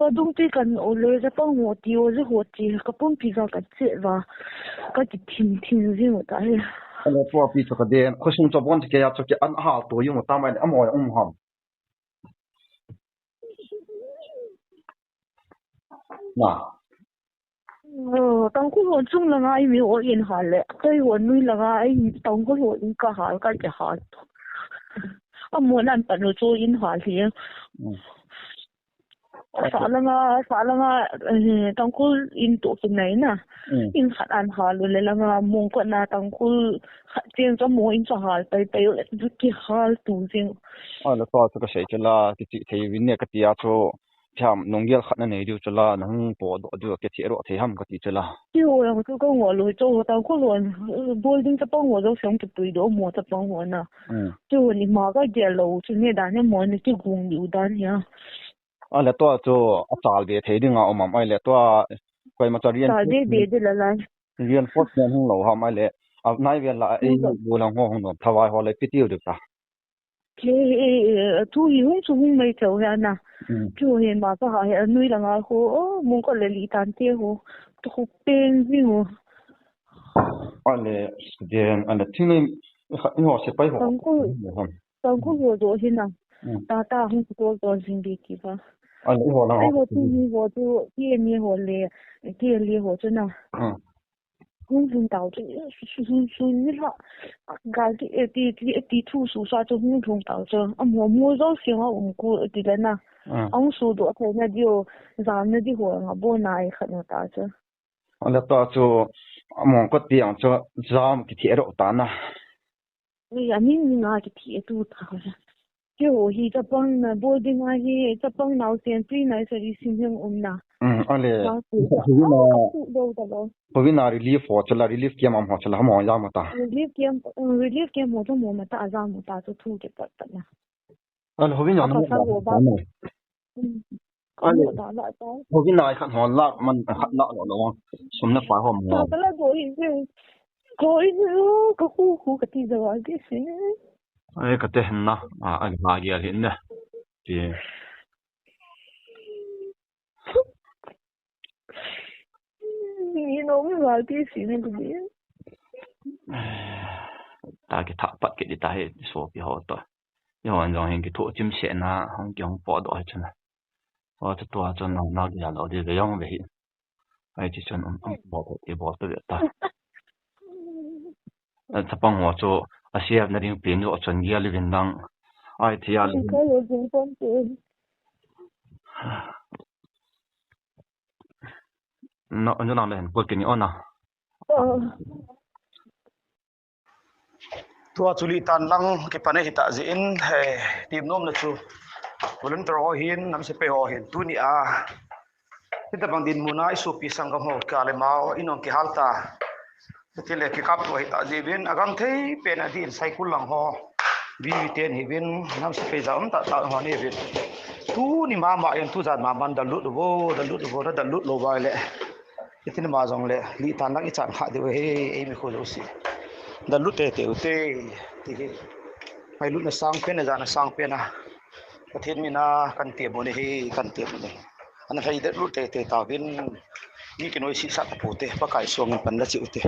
cái đông tây cần ở lối ra băng hồ tiêu rồi hồ chỉ cái bông pizza cái chết và cái thìn thìn gì mà ta hết anh tua pi cho cái đen khó sinh cho bọn cái cho cái ăn hal tuổi dùng tao mày ăn mồi ham nè tao cũng hồ chung là ngay vì hồ yên hal lệ cái hồ nuôi là ngay tao cũng hồ yên cả hal cái hal muốn ăn bận rồi cho yên hal thì sa la nga tang ko in to nei na in khat an ha lu le la nga mong ko na tang ko chen cho mo in cho hal pai pai le du ki hal tu jing là to cho cái sấy cho là cái chị thấy vinh này cái tia cho tham nông nghiệp khát này điều cho là nông bộ độ điều cái chế độ thì ham cái chị cho là jo ya ko ko ngo lu cho tang ko lu building cho bang wo do xong cái tui do mo cho bang wo na jo ni ma ga je lo chu ne da ne mo ni ki gung liu dan ya là to cho chal về thấy đi ngạo mà ai là to quay mà cho riêng ta de la riêng phốt nên không lâu ham ai là nay về là ai bu lang ho không thà vài họ lại biết điều được ta ke tu yi hung chu hung mai chau ya na chu he ma ka ha he nui la nga ho mong ko le li tan te ho to ho pen vi ho là anh là听你họ sẽ phải họ tang ko ho do hin na ta hung ko do jing bi ki ba anh là họ ai ho tu ni ho tu ye ni ho le ke li ho chu na hung hung dao zu su ni la ga di tu su sa zu hung hung dao zu a mo zo xiang a ku di la na ông su do thế na dio zam na di ho nga bo nai khat na ta chu là to cho mong có tiền cho giảm cái thiệt độ tán à ni ya ni nga ki ti tu ta jo hi ta bang na bo di nga hi ta bang nau sian pri nai sa ri sim hang na anh là do da lo bởi vì là relief họ cho là relief kia mà họ cho là họ làm mà ta relief kem mo to mo ma ta za mo ta tu ke ta na anh là bởi vì nó anh bởi vì này khách họ lạc mình khách lạc rồi đúng không xong nó phải họ mà ta la go có khu cái gì rồi cái gì ai cái tên na anh mà giờ hiện nè thì你弄个cái gì này cái gì ta cái tháp bắt cái đi ta hết số bị họ to nhưng mà rồi cái thủ chim sẻ na không kiểu bỏ đói cho nên họ cho tôi cho nó cái là đi về ông về ai chỉ cho nó bỏ tới ta ta bằng họ cho Asia na ring pin cho chân gia living dang ai thì à nó nào lên quên cái gì na tua chuli tan lang ke pane hita zin he tim nom na chu volunteer ho hin nam se pe ho hin tu ni a hita bang din muna isu pi sangam ho ka le mau inom ki halta tile ki kap to hita zibin agam thei pen a din cycle lang ho vi ten hi bin nam se pe zam ta ho ni bin tu ni ma en tu zat ma ban da lut wo da lut lo ba le itin ma jong le li tan lang i chan kha de he e mi kho lo si da lut te ti ai lut na sang pen na jana sang pen na pathin mi na kan te mo ni he kan te mo ni an hai da lut te ta bin ni ki noi si sa ta pu te pa kai song pan da chi u te